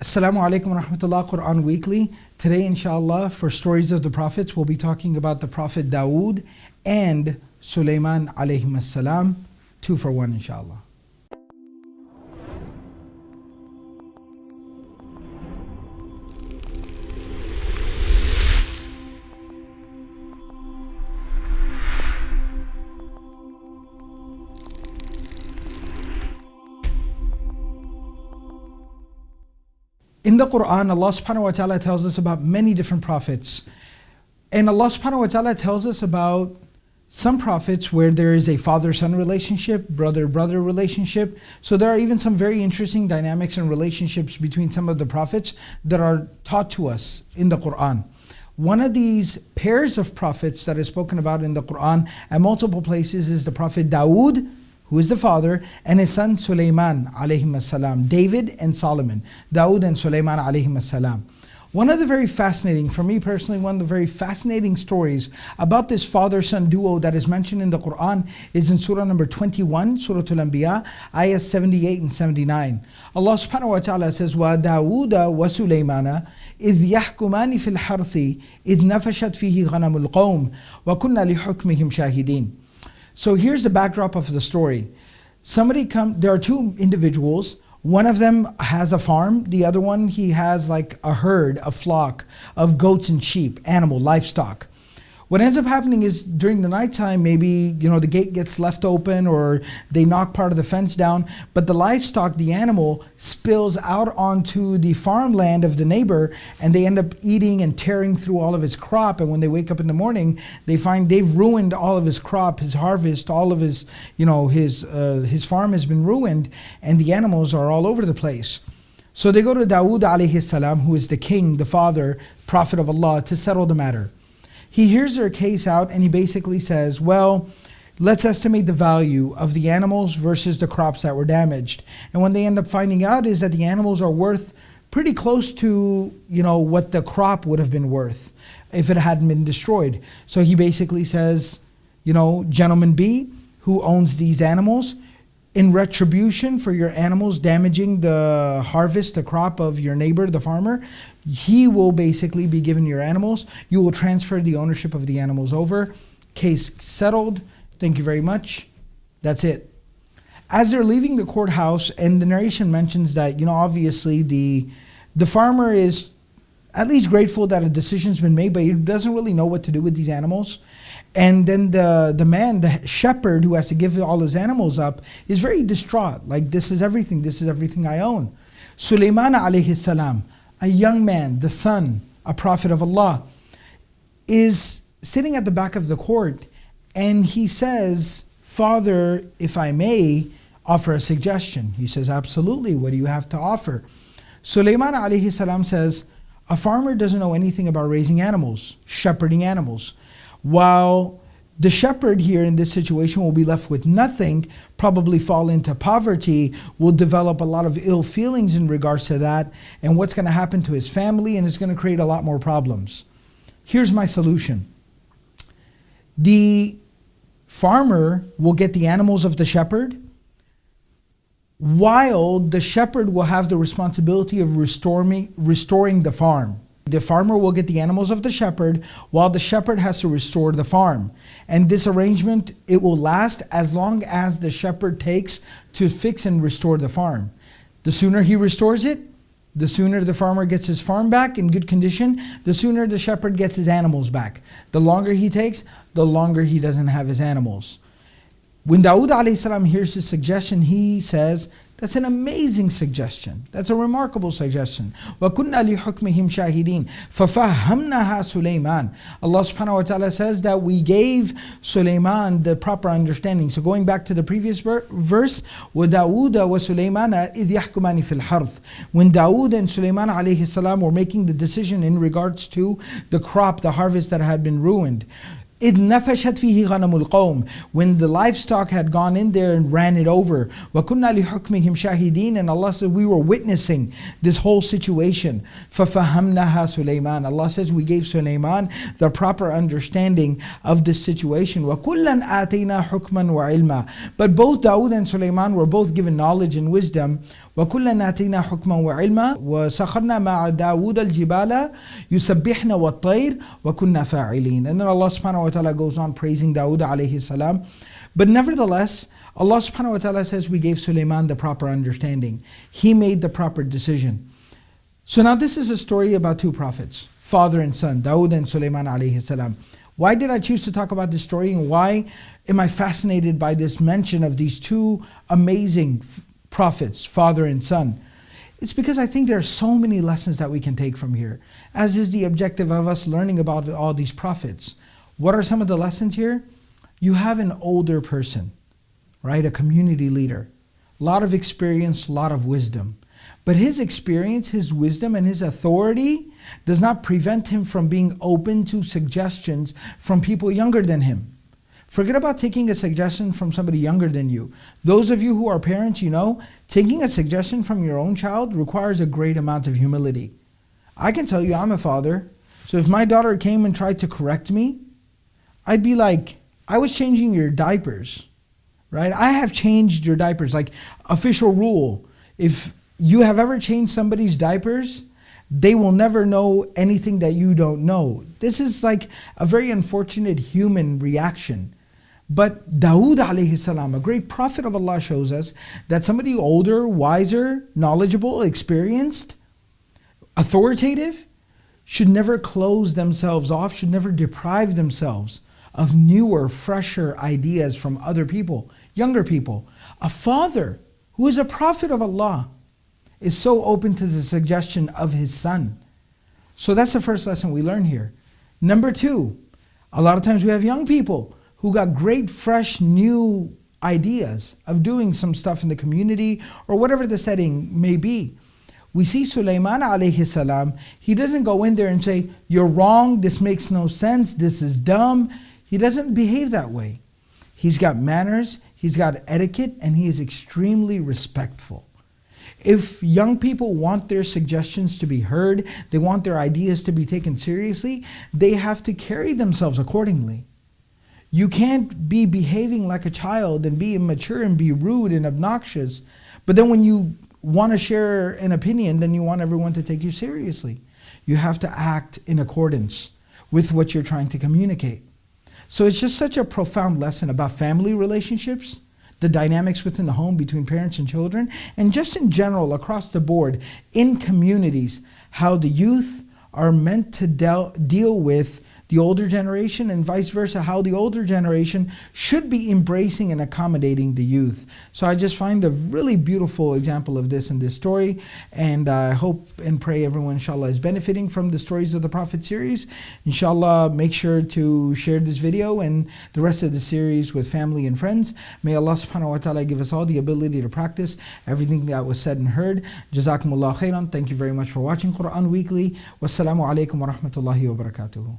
Assalamu alaikum wa rahmatullah, Quran Weekly. Today, inshallah, for Stories of the Prophets, we'll be talking about the Prophet Dawud and Sulaiman alayhim as-salam. 2 for 1, inshallah. In the Quran, Allah subhanahu wa ta'ala tells us about many different prophets. And Allah subhanahu wa ta'ala tells us about some prophets where there is a father-son relationship, brother-brother relationship. So there are even some very interesting dynamics and relationships between some of the prophets that are taught to us in the Quran. One of these pairs of prophets that is spoken about in the Quran at multiple places is the Prophet Dawud, who is the father, and his son Sulaiman alayhim as-salam. David and Solomon. Dawud and Sulaiman alayhim as-salam. One of the very fascinating, for me personally, one of the very fascinating stories about this father-son duo that is mentioned in the Quran is in Surah number 21, Surah Al-Anbiya, ayahs 78 and 79. Allah subhanahu wa ta'ala says, وَدَاوُودَ وَسُلَيْمَانَ إِذْ يَحْكُمَانِ فِي الْحَرْثِ إِذْ نَفَشَتْ فِيهِ غَنَمُ الْقَوْمِ وَكُنَّا لِحُكْمِهِمْ شَاهِدِينَ. So here's the backdrop of the story. There are two individuals. One of them has a farm. The other one, he has like a herd, a flock of goats and sheep, livestock. What ends up happening is during the nighttime, maybe the gate gets left open or they knock part of the fence down, but the livestock, the animal, spills out onto the farmland of the neighbor, and they end up eating and tearing through all of his crop. And when they wake up in the morning, they find they've ruined all of his crop, his harvest, all of his farm has been ruined, and the animals are all over the place. So they go to Dawud alayhi salam, who is the king, the father, prophet of Allah, to settle the matter. He hears their case out and he basically says, well, let's estimate the value of the animals versus the crops that were damaged. And what they end up finding out is that the animals are worth pretty close to, what the crop would have been worth if it hadn't been destroyed. So he basically says, Gentleman B, who owns these animals, in retribution for your animals damaging the harvest, the crop of your neighbor, the farmer, he will basically be given your animals. You will transfer the ownership of the animals over. Case settled. Thank you very much. That's it. As they're leaving the courthouse, and the narration mentions that, obviously the farmer is at least grateful that a decision's been made, but he doesn't really know what to do with these animals. And then the man, the shepherd who has to give all his animals up, is very distraught. Like, this is everything I own. Sulaiman alayhi salam, a young man, the son, a prophet of Allah, is sitting at the back of the court, and he says, Father, if I may offer a suggestion. He says, absolutely, what do you have to offer? Sulaiman alayhi salam says, a farmer doesn't know anything about raising animals, shepherding animals. While the shepherd here in this situation will be left with nothing, probably fall into poverty, will develop a lot of ill feelings in regards to that, and what's going to happen to his family, and it's going to create a lot more problems. Here's my solution. The farmer will get the animals of the shepherd, while the shepherd will have the responsibility of restoring the farm. The farmer will get the animals of the shepherd, while the shepherd has to restore the farm. And this arrangement, it will last as long as the shepherd takes to fix and restore the farm. The sooner he restores it, the sooner the farmer gets his farm back in good condition, the sooner the shepherd gets his animals back. The longer he takes, the longer he doesn't have his animals. When Dawud alayhi salam hears this suggestion, he says, that's an amazing suggestion. That's a remarkable suggestion. وَكُنَّا لِحُكْمِهِمْ شَاهِدِينَ فَفَهَّمْنَهَا سُلَيْمَانَ. Allah subhanahu wa ta'ala says that we gave Sulaiman the proper understanding. So going back to the previous verse, وَدَاوُودَ وَسُلَيْمَانَ إِذْ يَحْكُمَانِ فِي الْحَرْثِ. When Dawud and Sulaiman alayhi salam were making the decision in regards to the crop, the harvest that had been ruined, إِذْ نَفَشَتْ فِيهِ غَنَمُ الْقَوْمِ. When the livestock had gone in there and ran it over. وَكُنَّا لِحُكْمِهِمْ شَاهِدِينَ. And Allah said, we were witnessing this whole situation. فَفَهَمْنَهَا سُلَيْمَانَ. Allah says, we gave Sulaiman the proper understanding of this situation. وَكُلًّا آتَيْنَا حُكْمًا وَعِلْمًا. But both Dawud and Sulaiman were both given knowledge and wisdom. وَكُلًّا آتَيْنَا حُكْمًا وَعِلْمًا وَسَخَّرْنَا مَعَ دَاوُودَ الْجِبَالَ يُسَبِّحْنَ وَالطَّيْرَ وَكُنَّا فَاعِلِينَ. And then Allah subhanahu wa ta'ala goes on praising Dawud alayhi salam. But nevertheless, Allah subhanahu wa ta'ala says we gave Sulaiman the proper understanding. He made the proper decision. So now this is a story about two prophets, father and son, Dawud and Sulaiman alayhi salam. Why did I choose to talk about this story, and why am I fascinated by this mention of these two amazing prophets, father and son? It's because I think there are so many lessons that we can take from here, as is the objective of us learning about all these prophets. What are some of the lessons here? You have an older person, right? A community leader. A lot of experience, a lot of wisdom. But his experience, his wisdom, and his authority does not prevent him from being open to suggestions from people younger than him. Forget about taking a suggestion from somebody younger than you. Those of you who are parents, you know, taking a suggestion from your own child requires a great amount of humility. I can tell you, I'm a father, so if my daughter came and tried to correct me, I'd be like, I was changing your diapers, right? I have changed your diapers, like official rule. If you have ever changed somebody's diapers, they will never know anything that you don't know. This is like a very unfortunate human reaction. But Dawud alayhi salam, a great prophet of Allah, shows us that somebody older, wiser, knowledgeable, experienced, authoritative, should never close themselves off, should never deprive themselves of newer, fresher ideas from other people, younger people. A father who is a prophet of Allah is so open to the suggestion of his son. So that's the first lesson we learn here. Number two, a lot of times we have young people who got great, fresh, new ideas of doing some stuff in the community or whatever the setting may be. We see Sulaiman alayhi salam, he doesn't go in there and say, you're wrong, this makes no sense, this is dumb. He doesn't behave that way. He's got manners, he's got etiquette, and he is extremely respectful. If young people want their suggestions to be heard, they want their ideas to be taken seriously, they have to carry themselves accordingly. You can't be behaving like a child and be immature and be rude and obnoxious, but then when you want to share an opinion, then you want everyone to take you seriously. You have to act in accordance with what you're trying to communicate. So it's just such a profound lesson about family relationships, the dynamics within the home between parents and children, and just in general across the board in communities, how the youth are meant to deal with the older generation, and vice versa, how the older generation should be embracing and accommodating the youth. So I just find a really beautiful example of this in this story, and I hope and pray everyone, inshallah, is benefiting from the Stories of the Prophet series. Inshallah, make sure to share this video and the rest of the series with family and friends. May Allah subhanahu wa ta'ala give us all the ability to practice everything that was said and heard. Jazakumullah khairan. Thank you very much for watching Quran Weekly. Wassalamu alaikum wa rahmatullahi wa barakatuhu.